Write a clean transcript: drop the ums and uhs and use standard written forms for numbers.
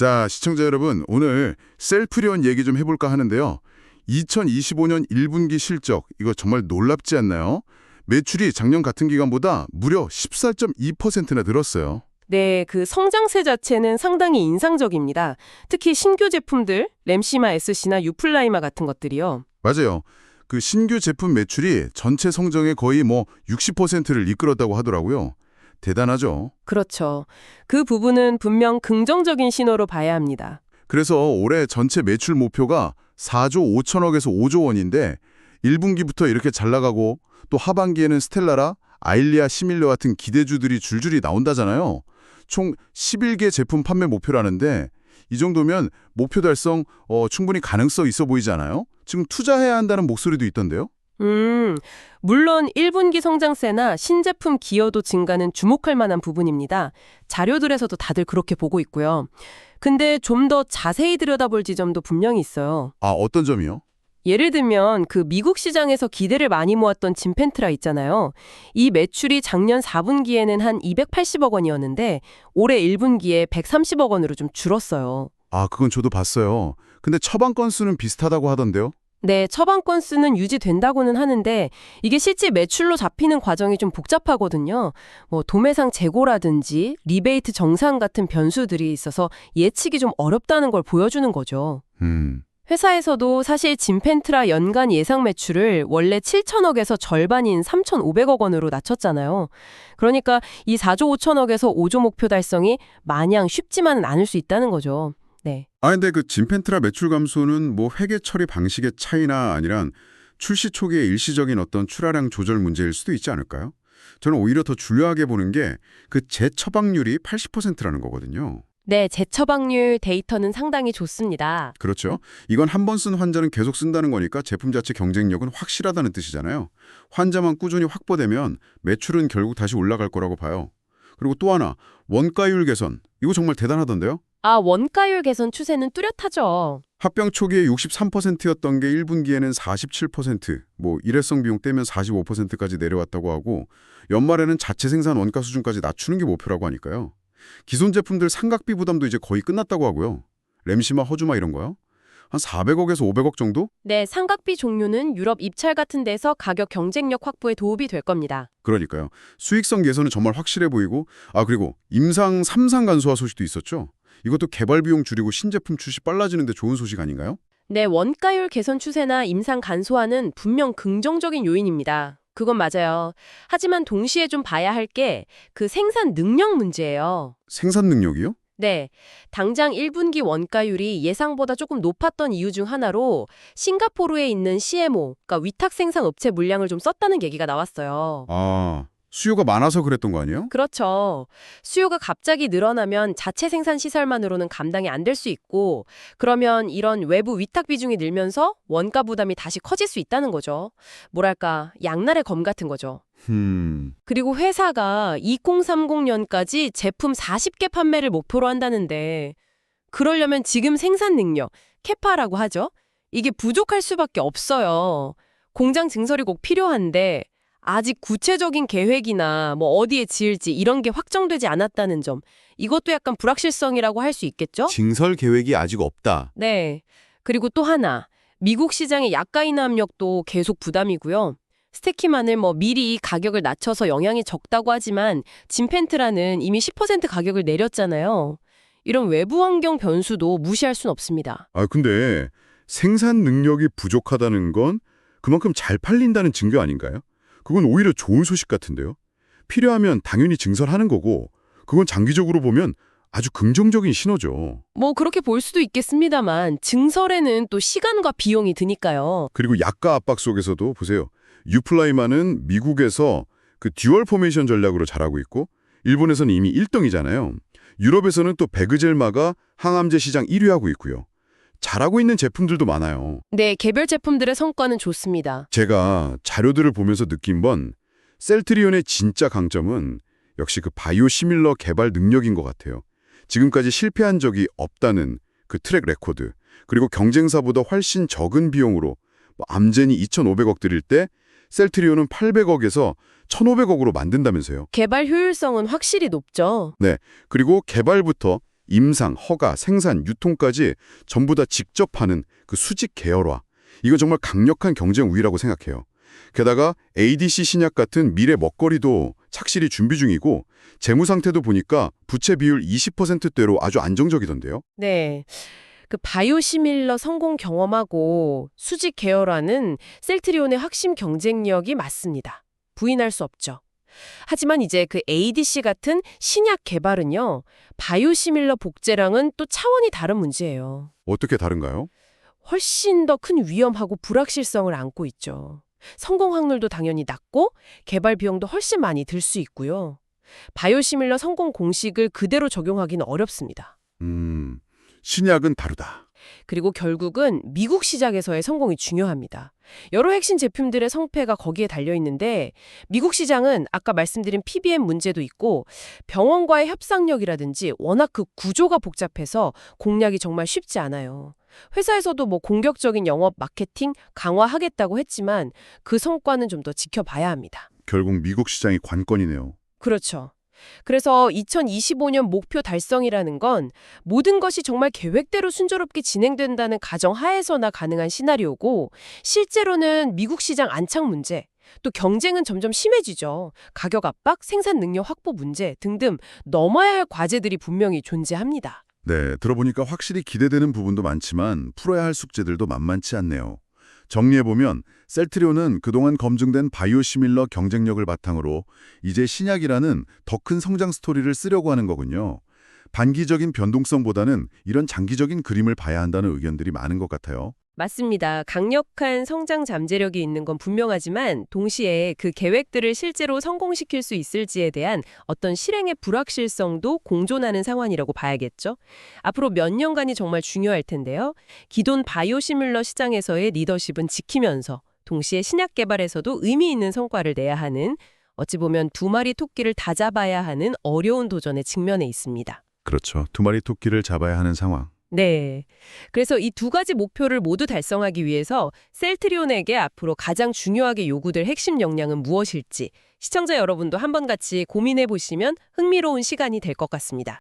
자, 시청자 여러분, 오늘 셀프리온 얘기 좀 해볼까 하는데요. 2025년 1분기 실적, 이거 정말 놀랍지 않나요? 매출이 작년 같은 기간보다 무려 14.2%나 늘었어요. 네, 그 성장세 자체는 상당히 인상적입니다. 특히 신규 제품들, 램시마 SC나 유플라이마 같은 것들이요. 맞아요. 그 신규 제품 매출이 전체 성장의 거의 60%를 이끌었다고 하더라고요. 대단하죠. 그렇죠. 그 부분은 분명 긍정적인 신호로 봐야 합니다. 그래서 올해 전체 매출 목표가 4조 5천억에서 5조 원인데 1분기부터 이렇게 잘 나가고 또 하반기에는 스텔라라, 아일리아, 시밀러 같은 기대주들이 줄줄이 나온다잖아요. 총 11개 제품 판매 목표라는데 이 정도면 목표 달성 충분히 가능성 있어 보이지 않아요? 지금 투자해야 한다는 목소리도 있던데요. 물론 1분기 성장세나 신제품 기여도 증가는 주목할 만한 부분입니다. 자료들에서도 다들 그렇게 보고 있고요. 근데 좀 더 자세히 들여다볼 지점도 분명히 있어요. 아, 어떤 점이요? 예를 들면 그 미국 시장에서 기대를 많이 모았던 진펜트라 있잖아요. 이 매출이 작년 4분기에는 한 280억 원이었는데 올해 1분기에 130억 원으로 좀 줄었어요. 아, 그건 저도 봤어요. 근데 처방 건수는 비슷하다고 하던데요? 네, 처방 건수는 유지된다고는 하는데 이게 실제 매출로 잡히는 과정이 좀 복잡하거든요. 도매상 재고라든지 리베이트 정산 같은 변수들이 있어서 예측이 좀 어렵다는 걸 보여주는 거죠. 회사에서도 사실 진펜트라 연간 예상 매출을 원래 7천억에서 절반인 3,500억 원으로 낮췄잖아요. 그러니까 이 4조 5천억에서 5조 목표 달성이 마냥 쉽지만은 않을 수 있다는 거죠. 네. 근데 그 진펜트라 매출 감소는 회계 처리 방식의 차이나 아니란 출시 초기의 일시적인 어떤 출하량 조절 문제일 수도 있지 않을까요? 저는 오히려 더 중요하게 보는 게 그 재처방률이 80%라는 거거든요. 네, 재처방률 데이터는 상당히 좋습니다. 그렇죠. 이건 한 번 쓴 환자는 계속 쓴다는 거니까 제품 자체 경쟁력은 확실하다는 뜻이잖아요. 환자만 꾸준히 확보되면 매출은 결국 다시 올라갈 거라고 봐요. 그리고 또 하나, 원가율 개선. 이거 정말 대단하던데요? 원가율 개선 추세는 뚜렷하죠. 합병 초기에 63%였던 게 1분기에는 47%, 일회성 비용 떼면 45%까지 내려왔다고 하고 연말에는 자체 생산 원가 수준까지 낮추는 게 목표라고 하니까요. 기존 제품들 상각비 부담도 이제 거의 끝났다고 하고요. 램시마, 허주마 이런 거요? 한 400억에서 500억 정도? 네, 상각비 종류는 유럽 입찰 같은 데서 가격 경쟁력 확보에 도움이 될 겁니다. 그러니까요. 수익성 개선은 정말 확실해 보이고 그리고 임상 3상 간소화 소식도 있었죠. 이것도 개발 비용 줄이고 신제품 출시 빨라지는 데 좋은 소식 아닌가요? 네, 원가율 개선 추세나 임상 간소화는 분명 긍정적인 요인입니다. 그건 맞아요. 하지만 동시에 좀 봐야 할 게 그 생산 능력 문제예요. 생산 능력이요? 네, 당장 1분기 원가율이 예상보다 조금 높았던 이유 중 하나로 싱가포르에 있는 CMO, 그러니까 위탁 생산 업체 물량을 좀 썼다는 얘기가 나왔어요. 수요가 많아서 그랬던 거 아니에요? 그렇죠. 수요가 갑자기 늘어나면 자체 생산 시설만으로는 감당이 안 될 수 있고 그러면 이런 외부 위탁 비중이 늘면서 원가 부담이 다시 커질 수 있다는 거죠. 뭐랄까, 양날의 검 같은 거죠. 그리고 회사가 2030년까지 제품 40개 판매를 목표로 한다는데 그러려면 지금 생산 능력, 캐파라고 하죠. 이게 부족할 수밖에 없어요. 공장 증설이 꼭 필요한데 아직 구체적인 계획이나 어디에 지을지 이런 게 확정되지 않았다는 점. 이것도 약간 불확실성이라고 할 수 있겠죠? 증설 계획이 아직 없다. 네. 그리고 또 하나. 미국 시장의 약가 인하 압력도 계속 부담이고요. 스테키만을 미리 가격을 낮춰서 영향이 적다고 하지만 진펜트라는 이미 10% 가격을 내렸잖아요. 이런 외부 환경 변수도 무시할 순 없습니다. 근데 생산 능력이 부족하다는 건 그만큼 잘 팔린다는 증거 아닌가요? 그건 오히려 좋은 소식 같은데요. 필요하면 당연히 증설하는 거고 그건 장기적으로 보면 아주 긍정적인 신호죠. 그렇게 볼 수도 있겠습니다만 증설에는 또 시간과 비용이 드니까요. 그리고 약가 압박 속에서도 보세요. 유플라이마는 미국에서 그 듀얼 포메이션 전략으로 잘하고 있고 일본에서는 이미 1등이잖아요. 유럽에서는 또 베그젤마가 항암제 시장 1위하고 있고요. 잘하고 있는 제품들도 많아요. 네, 개별 제품들의 성과는 좋습니다. 제가 자료들을 보면서 느낀 건 셀트리온의 진짜 강점은 역시 그 바이오 시밀러 개발 능력인 것 같아요. 지금까지 실패한 적이 없다는 그 트랙 레코드, 그리고 경쟁사보다 훨씬 적은 비용으로 암젠이 2,500억 들일 때 셀트리온은 800억에서 1,500억으로 만든다면서요. 개발 효율성은 확실히 높죠. 네, 그리고 개발부터 임상, 허가, 생산, 유통까지 전부 다 직접 하는 그 수직 계열화. 이건 정말 강력한 경쟁 우위라고 생각해요. 게다가 ADC 신약 같은 미래 먹거리도 착실히 준비 중이고 재무 상태도 보니까 부채 비율 20%대로 아주 안정적이던데요. 네. 그 바이오시밀러 성공 경험하고 수직 계열화는 셀트리온의 핵심 경쟁력이 맞습니다. 부인할 수 없죠. 하지만 이제 그 ADC 같은 신약 개발은요, 바이오시밀러 복제랑은 또 차원이 다른 문제예요. 어떻게 다른가요? 훨씬 더 큰 위험하고 불확실성을 안고 있죠. 성공 확률도 당연히 낮고 개발 비용도 훨씬 많이 들 수 있고요. 바이오시밀러 성공 공식을 그대로 적용하기는 어렵습니다. 신약은 다르다. 그리고 결국은 미국 시장에서의 성공이 중요합니다. 여러 핵심 제품들의 성패가 거기에 달려 있는데 미국 시장은 아까 말씀드린 PBM 문제도 있고 병원과의 협상력이라든지 워낙 그 구조가 복잡해서 공략이 정말 쉽지 않아요. 회사에서도 뭐 공격적인 영업 마케팅 강화하겠다고 했지만 그 성과는 좀 더 지켜봐야 합니다. 결국 미국 시장이 관건이네요. 그렇죠. 그래서 2025년 목표 달성이라는 건 모든 것이 정말 계획대로 순조롭게 진행된다는 가정 하에서나 가능한 시나리오고 실제로는 미국 시장 안착 문제, 또 경쟁은 점점 심해지죠. 가격 압박, 생산 능력 확보 문제 등등 넘어야 할 과제들이 분명히 존재합니다. 네, 들어보니까 확실히 기대되는 부분도 많지만 풀어야 할 숙제들도 만만치 않네요. 정리해보면 셀트리온은 그동안 검증된 바이오시밀러 경쟁력을 바탕으로 이제 신약이라는 더 큰 성장 스토리를 쓰려고 하는 거군요. 단기적인 변동성보다는 이런 장기적인 그림을 봐야 한다는 의견들이 많은 것 같아요. 맞습니다. 강력한 성장 잠재력이 있는 건 분명하지만 동시에 그 계획들을 실제로 성공시킬 수 있을지에 대한 어떤 실행의 불확실성도 공존하는 상황이라고 봐야겠죠. 앞으로 몇 년간이 정말 중요할 텐데요. 기존 바이오시밀러 시장에서의 리더십은 지키면서 동시에 신약 개발에서도 의미 있는 성과를 내야 하는 어찌 보면 두 마리 토끼를 다 잡아야 하는 어려운 도전에 직면해 있습니다. 그렇죠. 두 마리 토끼를 잡아야 하는 상황. 네. 그래서 이 두 가지 목표를 모두 달성하기 위해서 셀트리온에게 앞으로 가장 중요하게 요구될 핵심 역량은 무엇일지 시청자 여러분도 한번 같이 고민해 보시면 흥미로운 시간이 될 것 같습니다.